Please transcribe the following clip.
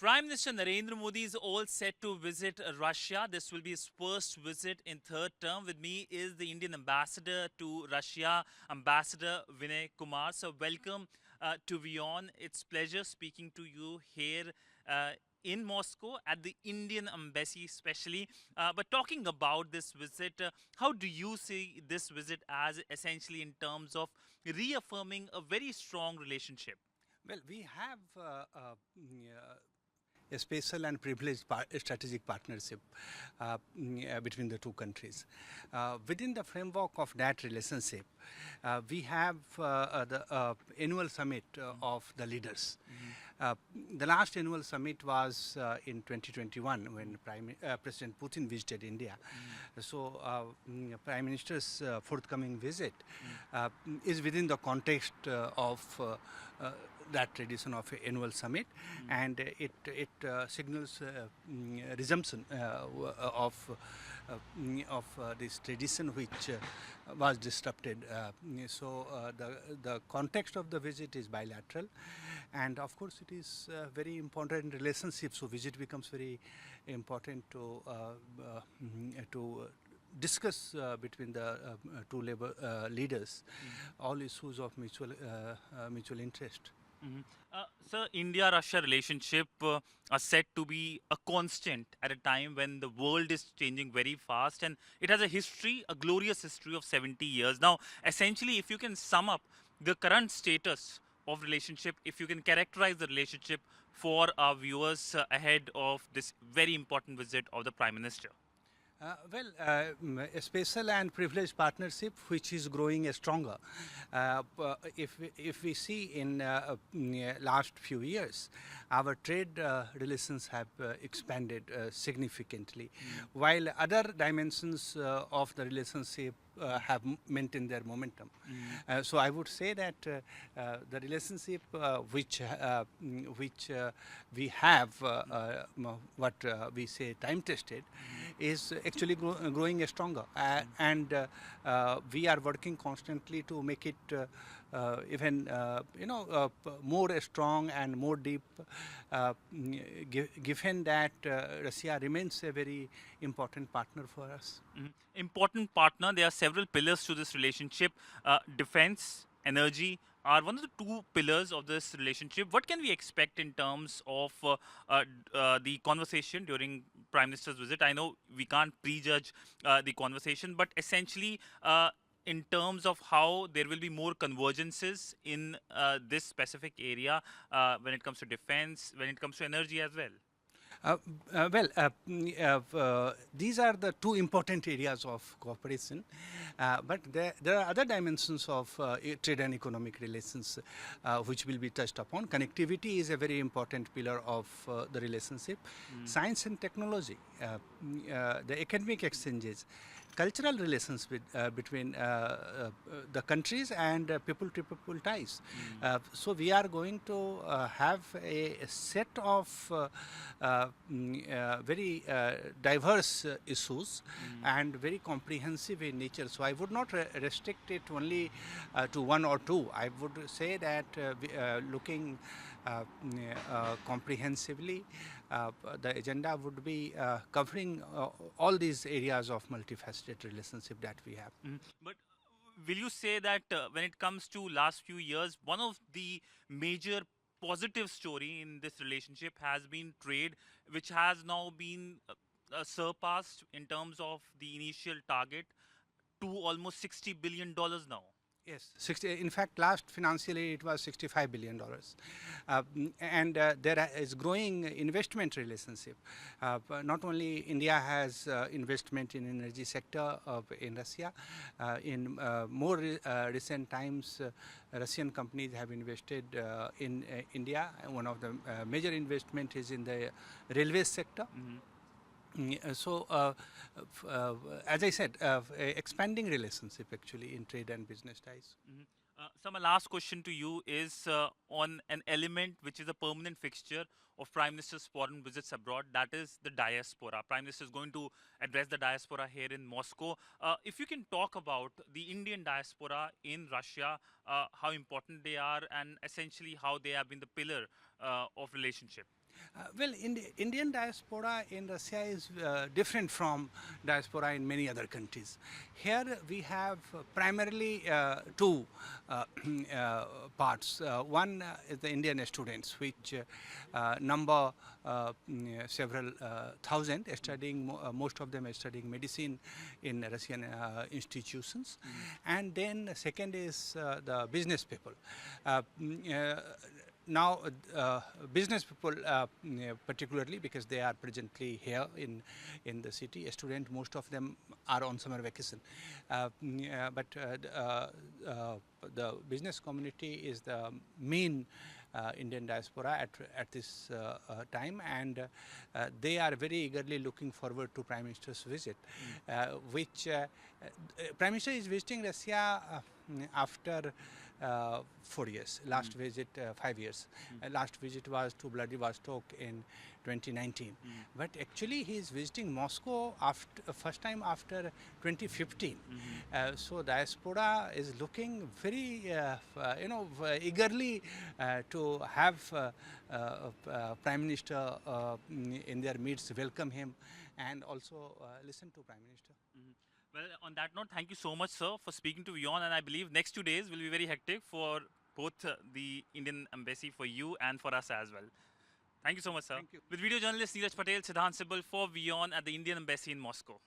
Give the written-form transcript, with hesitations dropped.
Prime Minister Narendra Modi is all set to visit Russia. This will be his first visit in third term. With me is the Indian ambassador to Russia, Ambassador Vinay Kumar. So welcome to WION. It's pleasure speaking to you here in Moscow at the Indian embassy especially. But talking about this visit, how do you see this visit as essentially in terms of reaffirming a very strong relationship? Well, we have a special and privileged strategic partnership between the two countries. Within the framework of that relationship, we have the annual summit of the leaders. The last annual summit was in 2021 when President Putin visited India. So Prime Minister's forthcoming visit is within the context of that tradition of an annual summit, and it signals resumption of this tradition which was disrupted. So the context of the visit is bilateral, and of course it is a very important relationship. So visit becomes very important to discuss between the two leaders all issues of mutual interest. Sir, India-Russia relationship are said to be a constant at a time when the world is changing very fast, and it has a history, a glorious history of 70 years. Now, essentially, if you can sum up the current status of relationship, if you can characterize the relationship for our viewers ahead of this very important visit of the Prime Minister. A special and privileged partnership which is growing stronger. If we see in last few years, our trade relations have expanded significantly, while other dimensions of the relationship have maintained their momentum. So I would say that the relationship which we have, what we say time-tested, is actually growing stronger, and we are working constantly to make it even more strong and more deep, given that Russia remains a very important partner for us. Important partner. There are several pillars to this relationship. Defense, energy are one of the two pillars of this relationship. What can we expect in terms of the conversation during Prime Minister's visit? I know we can't prejudge the conversation, but essentially in terms of how there will be more convergences in this specific area when it comes to defense, when it comes to energy as well. These are the two important areas of cooperation, but there are other dimensions of trade and economic relations which will be touched upon. Connectivity is a very important pillar of the relationship. Science and technology, the academic exchanges, cultural relations between the countries, and people-to-people ties. So we are going to have a set of very diverse issues and very comprehensive in nature. So I would not restrict it only to one or two. I would say that looking comprehensively, the agenda would be covering all these areas of multifaceted relationship that we have. But will you say that when it comes to last few years, one of the major positive story in this relationship has been trade, which has now been surpassed in terms of the initial target to almost $60 billion now? Yes, 60. In fact, last financial year it was $65 billion, and there is growing investment relationship. Not only India has investment in energy sector in Russia. In more recent times, Russian companies have invested in India. One of the major investment is in the railway sector. So, as I said, expanding relationship actually in trade and business ties. So my last question to you is on an element which is a permanent fixture of Prime Minister's foreign visits abroad, that is the diaspora. Prime Minister is going to address the diaspora here in Moscow. If you can talk about the Indian diaspora in Russia, how important they are, and essentially how they have been the pillar of relationship. Well, Indian diaspora in Russia is different from diaspora in many other countries. Here we have primarily two parts. One is the Indian students, which number several thousand, studying, most of them are studying medicine in Russian institutions. And then second is the business people. Now, business people, particularly because they are presently here in the city, a student, most of them are on summer vacation. But the business community is the main Indian diaspora at this time, and they are very eagerly looking forward to Prime Minister's visit, which Prime Minister is visiting Russia after 4 years. Last visit 5 years. Last visit was to Vladivostok in 2019. But actually he is visiting Moscow after first time after 2015. So diaspora is looking very eagerly to have Prime Minister in their midst, welcome him, and also listen to Prime Minister. Well, on that note, thank you so much, sir, for speaking to WION. And I believe next 2 days will be very hectic for both the Indian Embassy, for you and for us as well. Thank you so much, sir. Thank you. With video journalist Neeraj Patel, Siddhant Sibal for WION at the Indian Embassy in Moscow.